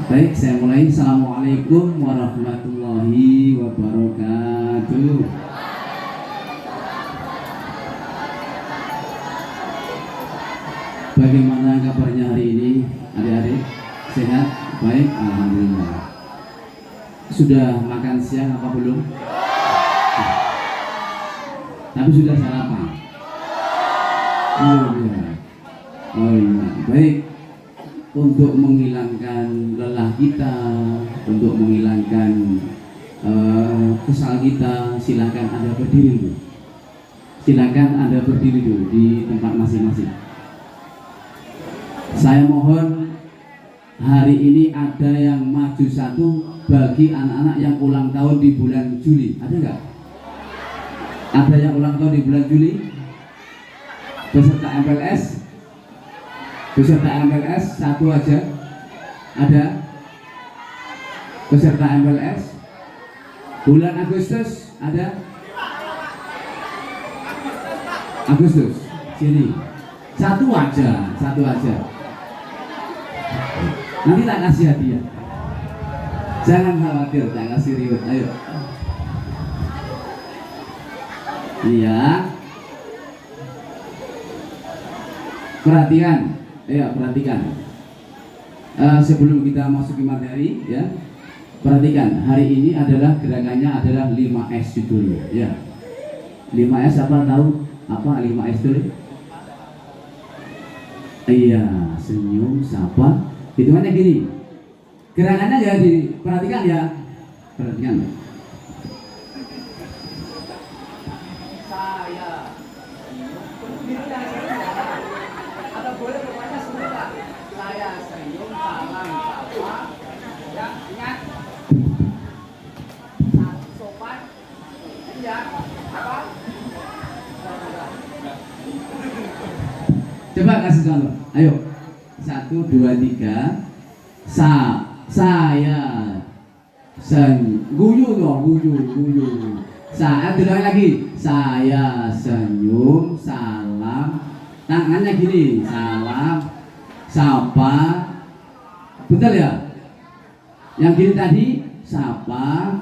Baik, saya mulai. Assalamualaikum warahmatullahi wabarakatuh. Bagaimana kabarnya hari ini, adik-adik? Sehat? Baik, alhamdulillah. Sudah makan siang apa belum? Tapi sudah sarapan? Belum ya. Oh iya, baik. Untuk menghilangkan lelah kita, untuk menghilangkan kesal kita, silakan Anda berdiri dulu. Silakan Anda berdiri dulu di tempat masing-masing. Saya mohon hari ini ada yang maju satu bagi anak-anak yang ulang tahun di bulan Juli. Ada nggak? Ada yang ulang tahun di bulan Juli? Peserta MPLS? Peserta MPLS satu aja. Ada? Peserta MPLS? Bulan Agustus ada? Agustus sini. Satu aja, satu aja. Nanti tak kasih hadiah. Jangan khawatir, tak kasih ribet. Ayo. Iya. Perhatikan. Ya, perhatikan. Sebelum kita masuk ke materi, ya, perhatikan. Hari ini adalah gerakannya adalah 5S judulnya, ya. 5S apa tahu? Apa 5S itu? Iya, senyum, sapa. Hitungannya gini. Gerakannya ya diperhatikan ya. Perhatikan. Saya. Atau boleh pokoknya semua. Saya senyum, salam, sapa. Ya, ingat. Sopan. Iya. Apa? Coba kasih contoh. Ayo. 1, 2, 3. Saya guyu dong, guyu. Saat diulang lagi. Saya senyum, salam. Tangannya gini, salam, sapa. Betul ya? Yang gini tadi, sapa,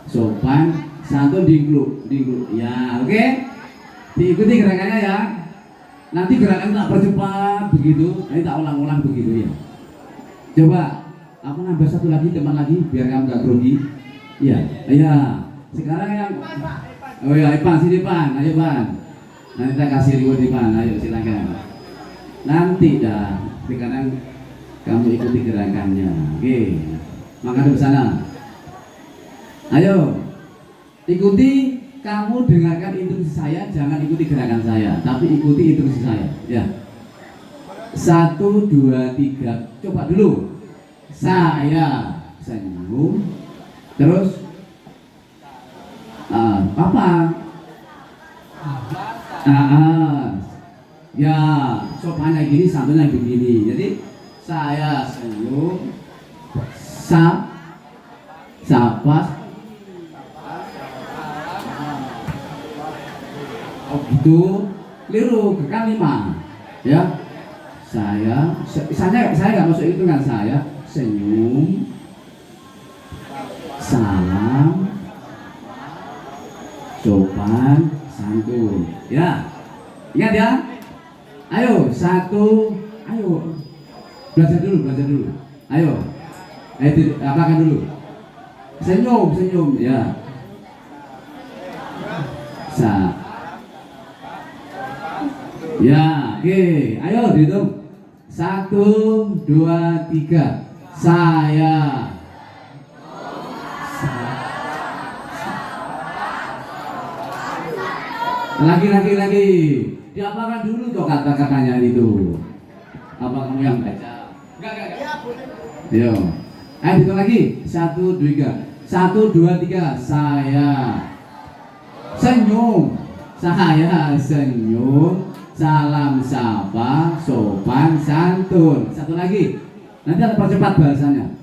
sopan, santun, dingkluk. Ya, oke? Diikuti gerakannya ya. Nanti gerakan tak percepat begitu, nanti tak ulang-ulang begitu ya. Coba, aku nambah satu lagi, teman lagi, biar kamu gak grogi. Iya, iya. Sekarang yang, oh ya, Ipan, sini Pan, ayo Pan. Nanti kita kasih reward Ipan, ayo silakan. Nanti dah, sekarang kamu ikuti gerakannya. Oke, makan di sana. Ayo, ikuti. Kamu dengarkan instruksi saya, jangan ikuti gerakan saya, tapi ikuti instruksi saya. Ya. 1, 2, 3. Coba dulu. Saya senyum. Terus apa? Ya, sopannya gini, santunnya begini. Jadi saya senyum, sapa. Oh gitu, keliru, kan 5 ya. Saya nggak masuk hitungan. Saya senyum, salam, sopan, santun ya. Ingat ya. Ayo, 1. Ayo belajar dulu. Ayo apakan dulu. Senyum ya. Ya, oke. Ayo dihitung. 1, 2, 3. Saya. Lagi. Diapakan dulu tuh kata-katanya itu. Apa kamu yang baca? Enggak. Yo. Ayo hitung lagi. 1, 2, 3. 1, 2, 3. Saya senyum. Salam, sapa, sopan, santun. Satu lagi. Nanti ada percepat bahasanya.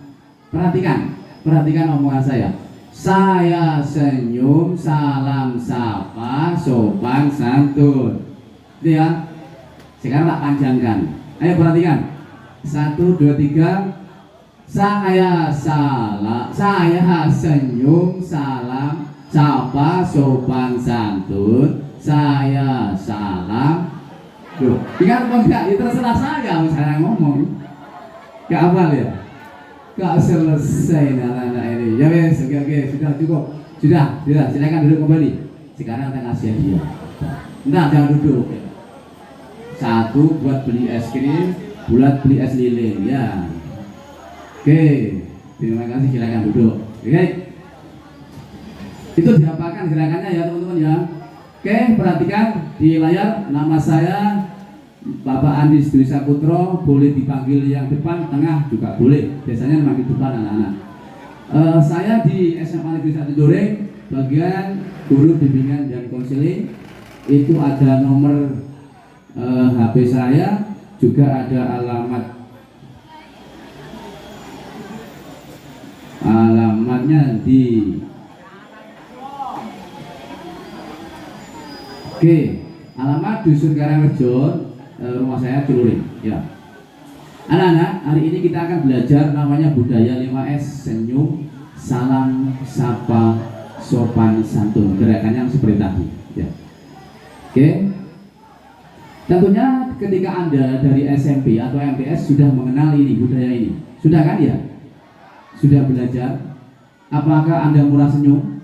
Perhatikan omongan saya. Saya senyum, salam, sapa, sopan, santun. Itu ya. Sekarang tak panjangkan. Ayo perhatikan. 1, 2, 3. Saya salam, saya senyum, salam, sapa, sopan santun, saya salam. Loh, ingat apa enggak? Itu terserah saya ngomong. Gak hafal ya? Gak selesai anak-anak ini. Ya wes, oke, sudah cukup. Sudah, silakan duduk kembali. Sekarang kita kasih hadiah. Nah, jangan duduk. Satu buat beli es krim, buat beli es lilin, ya. Oke, terima kasih, silakan duduk. Oke. Itu diapakan gerakannya ya teman-teman ya. Oke, perhatikan di layar, nama saya Bapak Andi Dwi Saputro, boleh dipanggil yang depan, tengah juga boleh. Biasanya dipanggil depan anak-anak. Saya di SMA Negeri 1 Doreng, bagian guru bimbingan dan konseling. Itu ada nomor HP saya, juga ada alamatnya di alamat Dusun Karangrejo, rumah saya Ciluring ya. Anak-anak, hari ini kita akan belajar namanya budaya 5S, senyum, salam, sapa, sopan, santun. Gerakannya seperti tadi ya. Tentunya ketika Anda dari SMP atau MTS sudah mengenal ini, budaya ini, sudah kan ya? Sudah belajar. Apakah Anda murah senyum?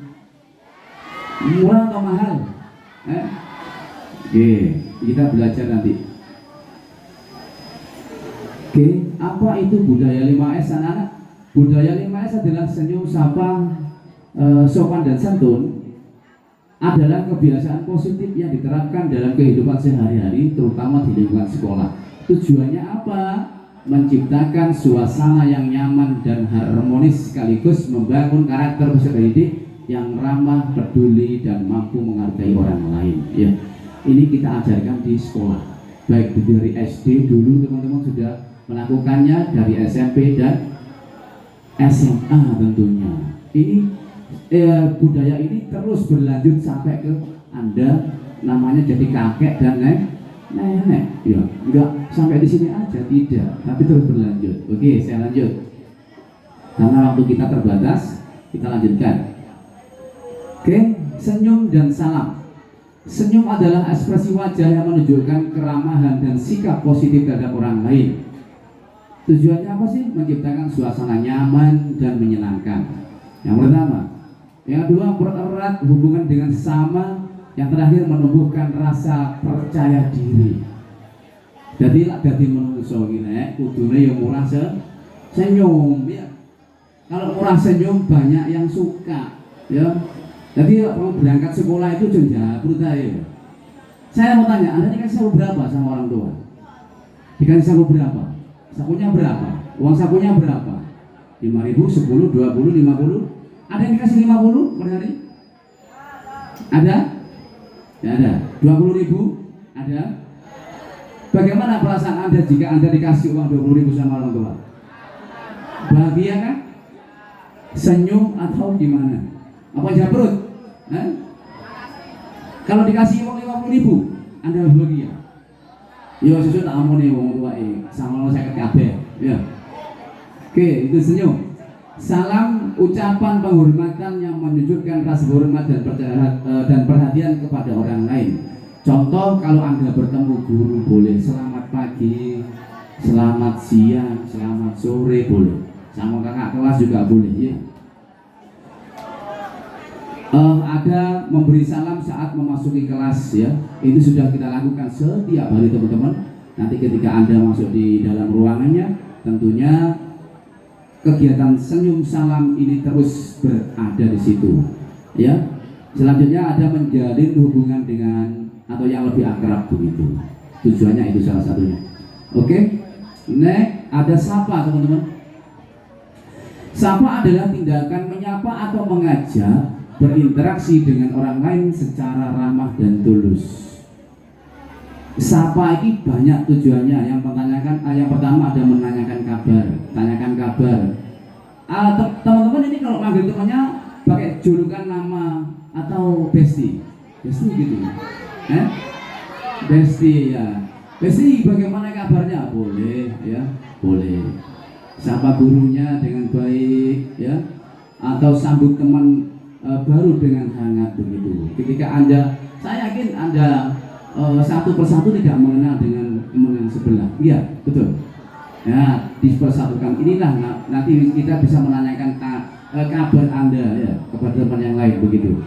Murah atau mahal? Kita belajar nanti. Apa itu budaya 5S anak-anak? Budaya 5S adalah senyum, sapa, sopan dan santun. Adalah kebiasaan positif yang diterapkan dalam kehidupan sehari-hari, terutama di lingkungan sekolah. Tujuannya apa? Menciptakan suasana yang nyaman dan harmonis, sekaligus membangun karakter peserta didik yang ramah, peduli, dan mampu menghargai orang lain. Ya, ini kita ajarkan di sekolah, baik dari SD dulu teman-teman sudah melakukannya, dari SMP dan SMA tentunya. Ini budaya ini terus berlanjut sampai ke Anda namanya jadi kakek dan nenek. Ya, enggak sampai di sini aja, tidak, tapi terus berlanjut. Oke, saya lanjut. Karena waktu kita terbatas, kita lanjutkan. Senyum dan salam. Senyum adalah ekspresi wajah yang menunjukkan keramahan dan sikap positif terhadap orang lain. Tujuannya apa sih? Menciptakan suasana nyaman dan menyenangkan. Yang pertama. Yang kedua, mempererat hubungan dengan sesama. Yang terakhir, menumbuhkan rasa percaya diri. Jadi menungso gini, kudune yang murah senyum ya. Kalau murah senyum banyak yang suka ya. Jadi kalau berangkat sekolah itu jenjabut ya. Saya mau tanya, Anda dikasih saku berapa sama orang tua? Dikasih saku berapa? Sakunya berapa? Uang sakunya berapa? 5.000, 10, 20, 50? Ada yang dikasih 50 per hari? Ada? Ya ada. 20.000? Ada? Bagaimana perasaan Anda jika Anda dikasih uang 20.000 sama orang tua? Bahagia kan? Senyum atau gimana? Apa jabrut? Kalau dikasih uang 50.000, Anda bahagia? Ya sesuai tak amuni uang tua sama saya kabeh. Ya. Oke, itu senyum. Salam, ucapan penghormatan yang menunjukkan rasa hormat dan perhatian kepada orang lain. Contoh, kalau Anda bertemu guru boleh selamat pagi, selamat siang, selamat sore boleh. Sama kakak kelas juga boleh ya. Ada memberi salam saat memasuki kelas ya. Itu sudah kita lakukan setiap hari teman-teman. Nanti ketika Anda masuk di dalam ruangannya, tentunya kegiatan senyum salam ini terus berada di situ ya. Selanjutnya ada menjalin hubungan dengan atau yang lebih akrab begitu. Tujuannya itu salah satunya. Oke. Next, ada sapa teman-teman. Sapa adalah tindakan menyapa atau mengajak berinteraksi dengan orang lain secara ramah dan tulus. Sapa ini banyak tujuannya. Yang pertama ada menanyakan kabar, tanyakan kabar. Teman-teman ini kalau panggil temannya pakai julukan nama atau besti gitu. Besti ya. Besti bagaimana kabarnya? Boleh ya, boleh. sapa gurunya dengan baik, ya, atau sambut teman baru dengan hangat begitu. Ketika Anda, saya yakin Anda satu persatu tidak mengenal dengan teman yang sebelah, iya betul. Ya, dipersatukan. Inilah nanti kita bisa menanyakan kabar Anda ya kepada teman yang lain begitu.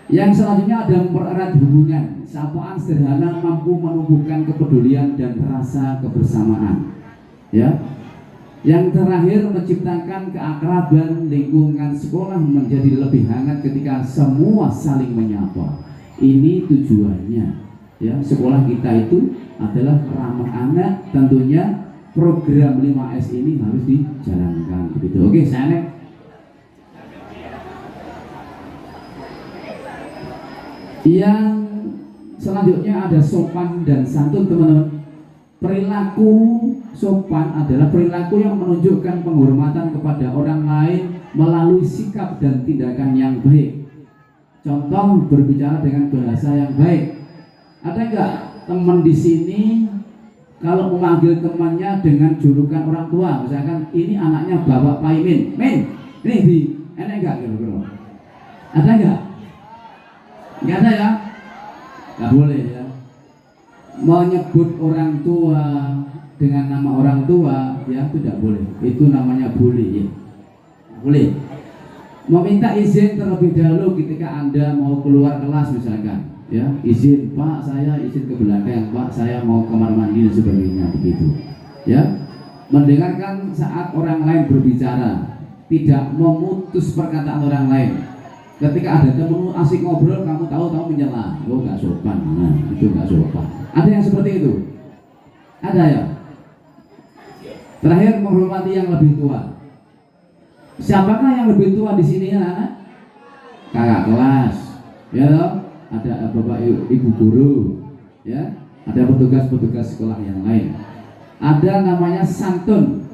Yang selanjutnya ada mempererat hubungan. Sapaan sederhana mampu menumbuhkan kepedulian dan rasa kebersamaan. Ya. Yang terakhir menciptakan keakraban. Lingkungan sekolah menjadi lebih hangat ketika semua saling menyapa. Ini tujuannya. Ya, sekolah kita itu adalah ramah anak. Tentunya program 5S ini harus dijalankan begitu. Oke, saya next. Yang selanjutnya ada sopan dan santun, teman-teman. Perilaku sopan adalah perilaku yang menunjukkan penghormatan kepada orang lain melalui sikap dan tindakan yang baik. Contoh, berbicara dengan bahasa yang baik. Ada enggak teman di sini kalau memanggil temannya dengan julukan orang tua, misalkan ini anaknya Bapak Paimin, Min, ini di, enak enggak kira-kira? Ada enggak? Enggak ada ya? Enggak boleh ya. Menyebut orang tua dengan nama orang tua ya tidak boleh. Itu namanya bully ya. Boleh. Meminta izin terlebih dahulu ketika Anda mau keluar kelas misalkan, ya, izin Pak, saya izin ke belakang, Pak, saya mau kamar mandi dan sebagainya begitu. Ya. Mendengarkan saat orang lain berbicara, tidak memutus perkataan orang lain. Ketika ada temenmu asik ngobrol, kamu tahu menyela, oh gak sopan, nah itu gak sopan. Ada yang seperti itu? Ada ya? Terakhir, menghormati yang lebih tua. Siapakah yang lebih tua di sini ya, anak? Kakak kelas, ya toh? Ada bapak ibu guru, ya, ada petugas-petugas sekolah yang lain. Ada namanya santun.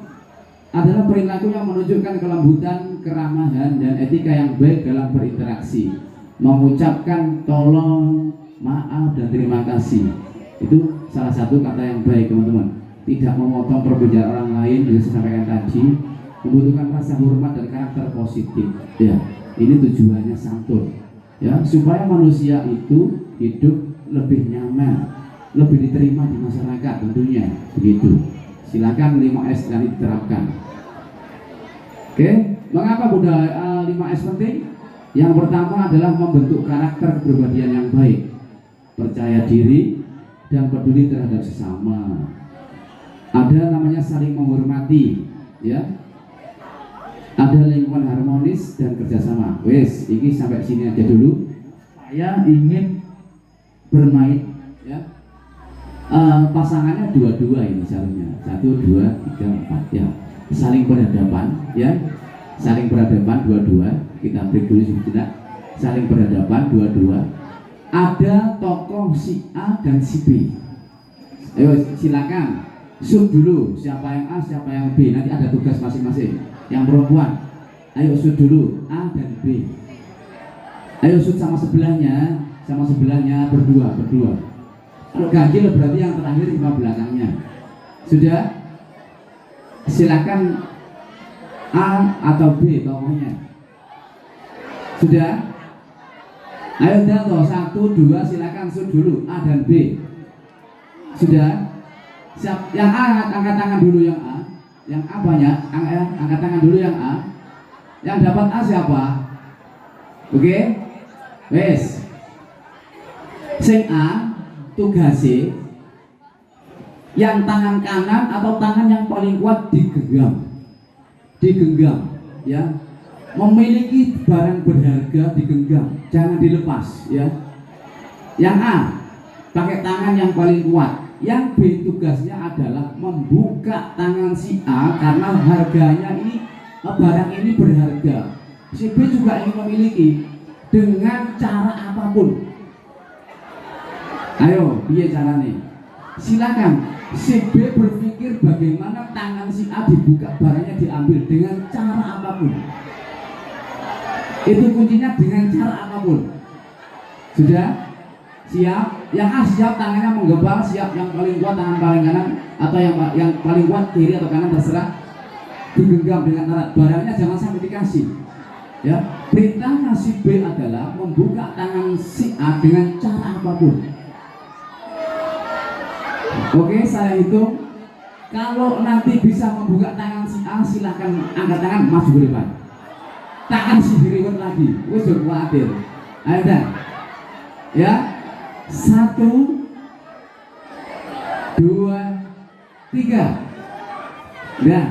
Adalah perilaku yang menunjukkan kelembutan, keramahan, dan etika yang baik dalam berinteraksi. Mengucapkan tolong, maaf, dan terima kasih. Itu salah satu kata yang baik, teman-teman. Tidak memotong perbedaan orang lain, yang saya sampaikan tadi. Membutuhkan rasa hormat dan karakter positif. Ya, ini tujuannya santun. Ya, supaya manusia itu hidup lebih nyaman, lebih diterima di masyarakat tentunya. Begitu. Silakan 5S dan diterapkan. Oke, mengapa budaya 5S penting? Yang pertama adalah membentuk karakter kepribadian yang baik, percaya diri dan peduli terhadap sesama. Ada namanya saling menghormati, ya. Ada lingkungan harmonis dan kerjasama. Wes, ini sampai sini aja dulu. Saya ingin bermain, ya. Pasangannya dua-dua ini seharusnya 1, 2, 3, 4 ya, saling berhadapan ya, saling berhadapan dua-dua. Kita break dulu sebentar. Saling berhadapan dua-dua. Ada tokoh si A dan si B. Ayo silakan shoot dulu, siapa yang A siapa yang B, nanti ada tugas masing-masing. Yang perempuan ayo shoot dulu A dan B. Ayo shoot sama sebelahnya berdua. Kalau ganjil berarti yang terakhir 5 belakangnya. Sudah? Silakan A atau B tokohnya. Sudah? Ayo toh 1, 2 silakan shoot dulu A dan B. Sudah? Siap. Yang A angkat tangan dulu yang A. Yang A banyak, angkat tangan dulu yang A. Yang dapat A siapa? Oke? Wes. Sing A tugasnya yang tangan kanan atau tangan yang paling kuat digenggam ya, memiliki barang berharga digenggam, jangan dilepas ya. Yang A pakai tangan yang paling kuat. Yang B tugasnya adalah membuka tangan si A karena harganya ini, barang ini berharga. Si B juga ingin memiliki dengan cara apapun. Ayo, biar caranya. Silakan si B berpikir bagaimana tangan si A dibuka, barangnya diambil dengan cara apapun. Itu kuncinya, dengan cara apapun. Sudah? Siap? Yang A siap tangannya menggempal, siap. Yang paling kuat tangan paling kanan, atau yang paling kuat kiri atau kanan terserah. digenggam dengan erat, barangnya jangan sampai dikasih. Ya, perintahnya si B adalah membuka tangan si A dengan cara apapun. Oke, saya hitung. Kalau nanti bisa membuka tangan si A, silahkan angkat tangan, maju ke depan. Tangan si B ribet lagi, wes jangan khawatir. Ayo dah, ya, 1, 2, 3, dah.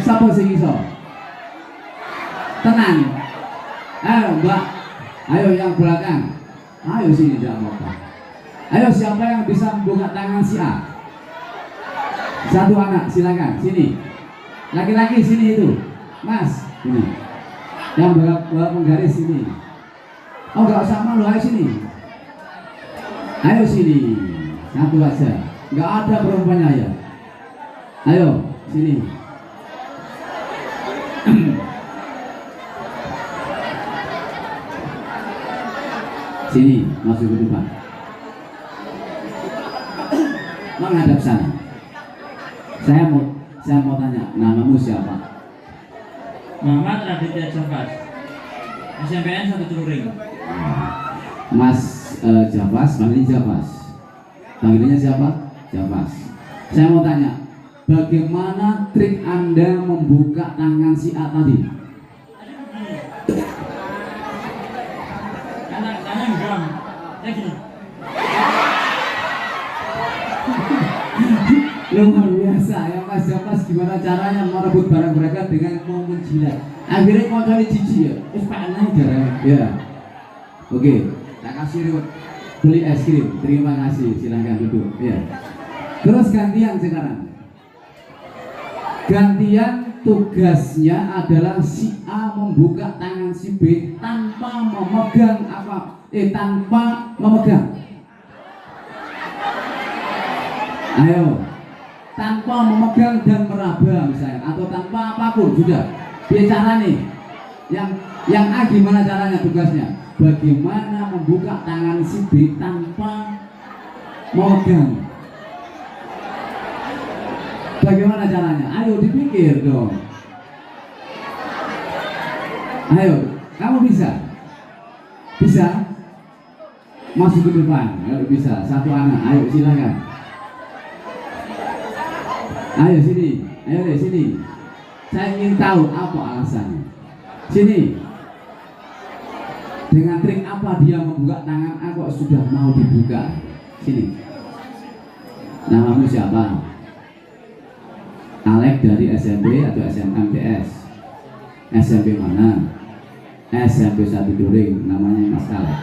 Siapa sing iso? Tenang. Ayo Mbak, ayo yang belakang. Ayo sini tidak apa-apa. Ayo siapa yang bisa membuka tangan si A? Satu anak silakan sini. Laki-laki sini itu, Mas. Ini. Yang bawa penggaris sini. Oh nggak usah malu, ayo sini. Ayo sini. Satu aja. Nggak ada perempuannya ya. Ayo sini. Sini, masuk ke depan. Menghadap sana. Saya mau tanya, namamu siapa? Muhammad Raditya Javas, SMPN 1 Celuring. Mas Javas, panggilnya Javas. Panggilannya siapa? Javas. Saya mau tanya, bagaimana trik Anda membuka tangan si A tadi? Tangan gam, gini. Luar biasa ya Mas Javas, gimana caranya merebut barang mereka dengan mau menjilat. Akhirnya mau cari jijik ya, naik darah ya. Oke, tak kasih beli es krim, terima kasih, silahkan duduk ya. Terus gantian sekarang. Gantian tugasnya adalah si A membuka tangan si B tanpa memegang tanpa memegang. Ayo, tanpa memegang dan meraba misalnya, atau tanpa apapun sudah. Bicara nih, yang A gimana caranya tugasnya? Bagaimana membuka tangan si B tanpa memegang? Bagaimana caranya? Ayo dipikir dong. Ayo, kamu bisa? Bisa? Masuk ke depan, ayo bisa. Satu anak, ayo silakan. Ayo sini, ayo deh sini. Saya ingin tahu apa alasannya. Sini. Dengan trik apa dia membuka tangan A kok sudah mau dibuka? Sini. Namamu siapa? Alek dari SMP atau SMMTS? SMP mana? SMP 1 During, namanya Mas Alek.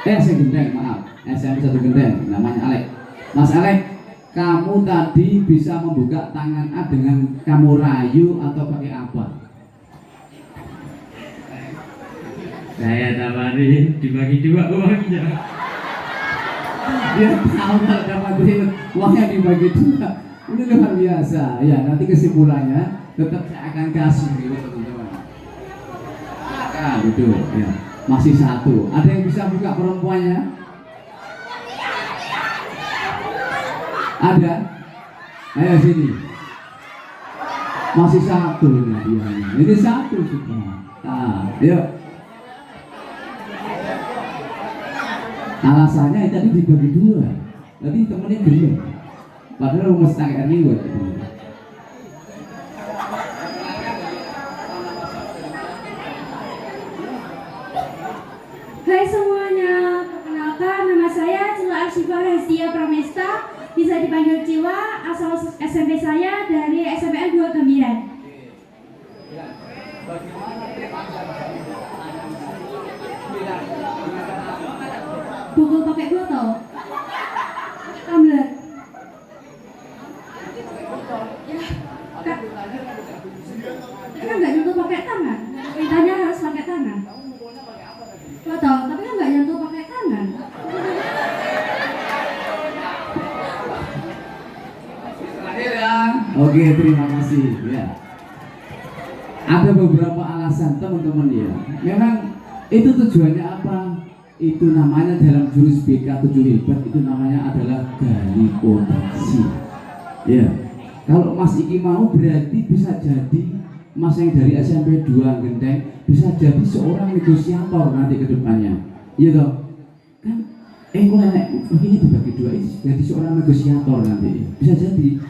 SMP Gendeng, maaf. SMP 1 Gendeng, namanya Alek. Mas Alek, kamu tadi bisa membuka tangan A dengan kamu rayu atau pakai apa? Saya tawarin dibagi 2 uangnya. Dia tahu kalau dapat uangnya dibagi 2. Ini luar biasa. Ya, nanti kesimpulannya tetap saya akan kasih gitu teman-teman. Nah, gitu ya. Masih 1. Ada yang bisa buka perempuannya? Ada? Ayo sini. Masih 1 ini dia. Ini 1 sudah. Nah, yuk. Alasannya tadi dibagi 2. Tadi temennya belum. Padahal mesti tak riwet. Hai semuanya, perkenalkan nama saya Cila Arsifa Hestia Pramesta, bisa dipanggil Ciwa, asal SMP saya dari SMPN 2 Gambiran. Pukul pakai botol, tumbler. Kan nggak nyentuh pakai tangan, perintahnya harus pakai tangan. Botol, tapi kan nggak nyentuh pakai tangan. Oke, terima kasih ya. Ada beberapa alasan teman-teman ya. Memang itu tujuannya apa? itu namanya dalam jurus BK 7 hebat itu namanya adalah gali potensi. Ya, kalau Mas Iki mau berarti bisa jadi Mas yang dari SMP 2 Genteng bisa jadi seorang negosiator nanti ke depannya. Iya toh? Kan kok nenek begini dibagi dua ini jadi seorang negosiator nanti. Bisa jadi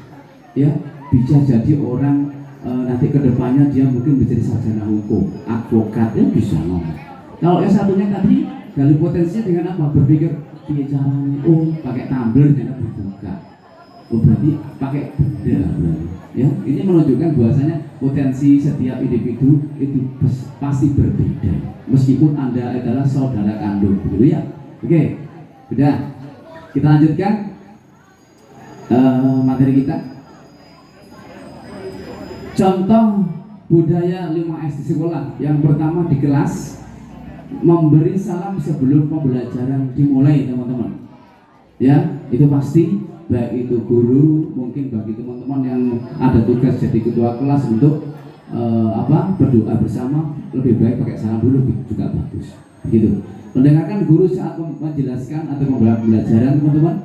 ya, bisa jadi orang nanti ke depannya dia mungkin menjadi sarjana hukum, advokat ya bisa ngomong. Kalau yang satunya tadi gali potensinya dengan apa? Berpikir piye caranya? Oh, pakai tumbler dan dibuka. Oh, berarti pakai benda berarti. Ya, ini menunjukkan bahwasanya potensi setiap individu itu pasti berbeda. Meskipun Anda adalah saudara kandung, begitu ya. Oke, sudah. Kita lanjutkan materi kita. Contoh budaya 5S di sekolah. Yang pertama di kelas, memberi salam sebelum pembelajaran dimulai, teman-teman. Ya, itu pasti, baik itu guru, mungkin bagi teman-teman yang ada tugas jadi ketua kelas untuk berdoa bersama, lebih baik pakai salam dulu juga bagus. Begitu. Mendengarkan guru saat menjelaskan atau memulai pembelajaran, teman-teman,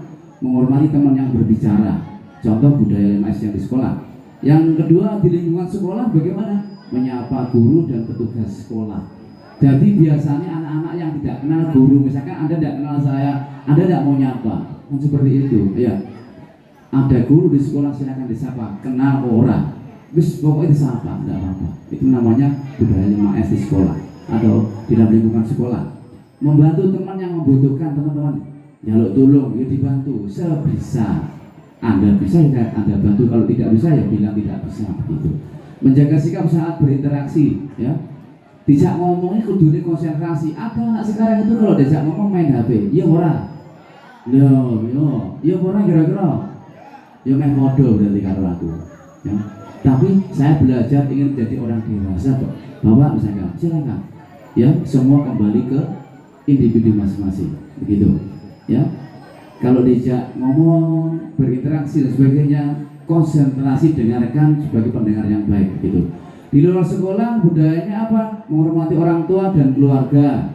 menghormati teman yang berbicara. Contoh budaya 5S yang di sekolah. Yang kedua, di lingkungan sekolah bagaimana? Menyapa guru dan petugas sekolah. Jadi biasanya anak-anak yang tidak kenal guru, misalkan Anda tidak kenal saya, Anda tidak mau nyapa, kan seperti itu. Ya, ada guru di sekolah silakan disapa, kenal orang, terus pokoknya disapa, tidak apa-apa. Itu namanya budaya 5S di sekolah atau di dalam lingkungan sekolah. Membantu teman yang membutuhkan, teman-teman. Jaluk tolong, ya dibantu sebisa. Anda bisa ya Anda bantu, kalau tidak bisa ya bilang tidak bisa, begitu. Menjaga sikap saat berinteraksi, ya. Dijak ngomongnya kudunya konsentrasi. Ada anak sekarang itu kalau dijak ngomong main HP, ya ora. Ya ora kira-kira. Ya main bodoh berarti karo aku. Ya. Tapi saya belajar ingin menjadi orang dewasa, Bapak misalkan, silakan. Ya, semua kembali ke individu masing-masing, begitu. Ya. Kalau dijak ngomong, berinteraksi dan sebagainya, konsentrasi, dengarkan sebagai pendengar yang baik, gitu. Di luar sekolah budayanya apa? Menghormati orang tua dan keluarga.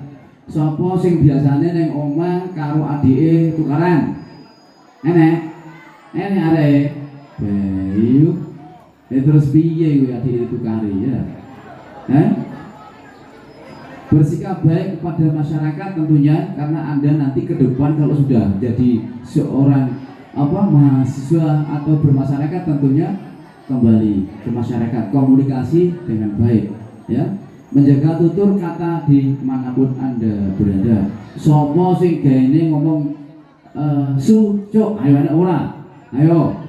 Sopo sing biasanya neng omah karo adike tukaran. Enek arek. Bayu. Terus piye kuwi adike tukari ya? Bersikap baik kepada masyarakat tentunya, karena Anda nanti ke depan kalau sudah jadi seorang mahasiswa atau bermasyarakat tentunya kembali ke masyarakat, komunikasi dengan baik, ya. Menjaga tutur kata dimanapun Anda berada. Sopo sing gaene ngomong cuk, ayo anak ora, ayo.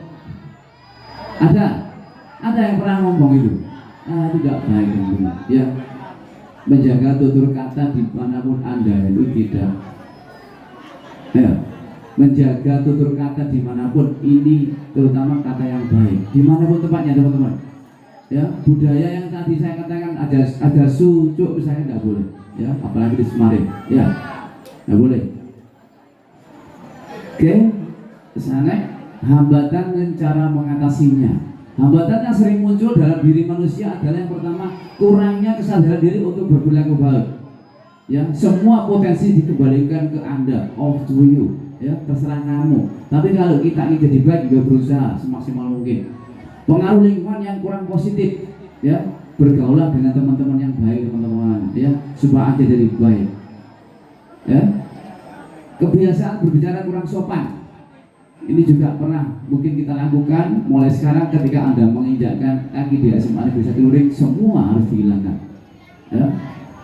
Ada yang pernah ngomong itu? Tidak baik, teman-teman, ya. Menjaga tutur kata dimanapun Anda itu tidak, ya. Menjaga tutur kata dimanapun, ini terutama kata yang baik dimanapun tempatnya, teman-teman, ya. Budaya yang tadi saya katakan ada sucuk misalnya tidak boleh, ya, apalagi di Semarang, ya, tidak boleh. Oke, kesana hambatan dan cara mengatasinya. Hambatan yang sering muncul dalam diri manusia adalah yang pertama, kurangnya kesadaran diri untuk berperilaku baik. Ya, semua potensi dikembalikan ke Anda, off to you, ya, terserah kamu. Tapi kalau kita ingin jadi baik, juga berusaha semaksimal mungkin. Pengaruh lingkungan yang kurang positif, ya, bergaulah dengan teman-teman yang baik, teman-teman, ya, supaya Anda jadi baik. Ya, kebiasaan berbicara kurang sopan. Ini juga pernah mungkin kita lakukan mulai sekarang ketika Anda menginjakkan kaki di SMA Negeri 1 Luring, semua harus dihilangkan. Ya,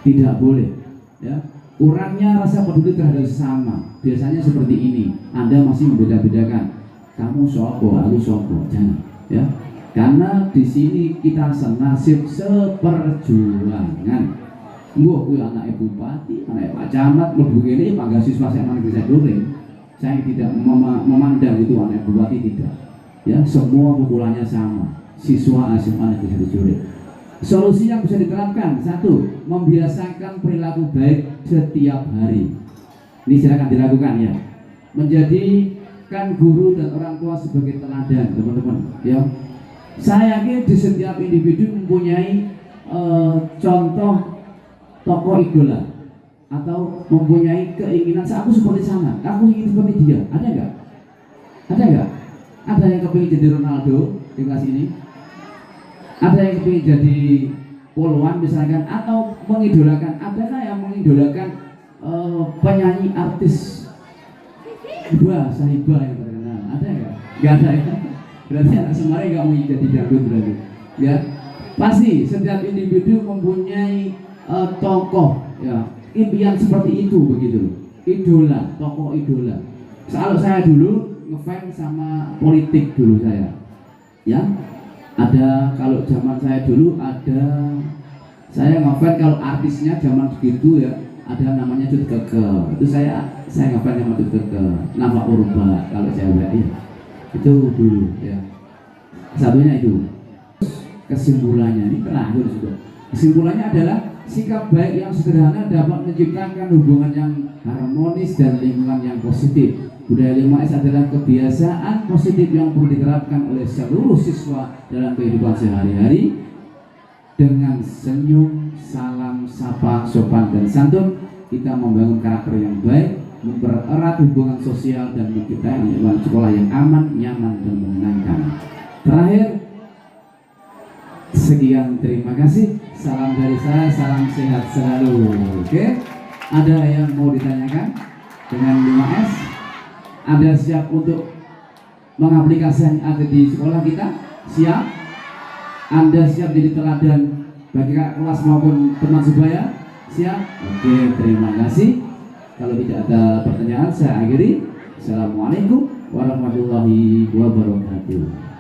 tidak boleh. Ya, kurangnya rasa peduli terhadap sesama. Biasanya seperti ini. Anda masih membeda-bedakan. Kamu sopo, aku sopo. Jangan. Ya, karena di sini kita senasib seperjuangan. Kuwi anak bupati, anak Pak Camat, mlebu kene pangga siswa SMA Negeri 1 Luring. Saya tidak memandang itu anak bupati, tidak. Ya, semua pukulannya sama. Siswa SMA Negeri 1 Luring. Solusi yang bisa diterapkan, satu, membiasakan perilaku baik setiap hari. Ini silakan dilakukan, ya. Menjadikan guru dan orang tua sebagai teladan, teman-teman, ya. Saya yakin di setiap individu mempunyai contoh tokoh idola. atau mempunyai keinginan aku seperti sana, aku ingin seperti dia, ada nggak? Ada nggak? Ada yang kepingin jadi Ronaldo di kelas ini? Ada yang kepingin jadi poluan misalkan, atau mengidolakan? Adakah yang mengidolakan penyanyi artis Sahibah yang terkenal? Ada nggak? Nggak ada ya? Berarti anak Semarang nggak mau jadi dangdut berarti, ya? Pasti setiap individu mempunyai tokoh, ya, impian seperti itu begitu, idola, tokoh idola. Kalau saya dulu ngefans sama politik dulu saya, ya. Ada kalau zaman saya dulu saya ngefans kalau artisnya zaman segitu ya, ada namanya Cut Keke. Itu saya ngefans sama Cut Keke, nama Urba kalau saya lihat ya. Itu dulu ya. Satunya itu. Kesimpulannya ini terakhir sudah. Kesimpulannya adalah sikap baik yang sederhana dapat menciptakan hubungan yang harmonis dan lingkungan yang positif. Budaya 5S adalah kebiasaan positif yang perlu diterapkan oleh seluruh siswa dalam kehidupan sehari-hari. Dengan senyum, salam, sapa, sopan, dan santun, kita membangun karakter yang baik, mempererat hubungan sosial, dan menciptakan lingkungan sekolah yang aman, nyaman, dan menyenangkan. Terakhir, sekian, terima kasih. Salam dari saya, salam sehat selalu. Oke, ada yang mau ditanyakan dengan 5S? Ada siap untuk mengaplikasikan ada di sekolah kita? Siap? Anda siap jadi teladan bagi kakak kelas maupun teman sebaya? Siap? Oke, terima kasih. Kalau tidak ada pertanyaan, saya akhiri. Assalamualaikum warahmatullahi wabarakatuh.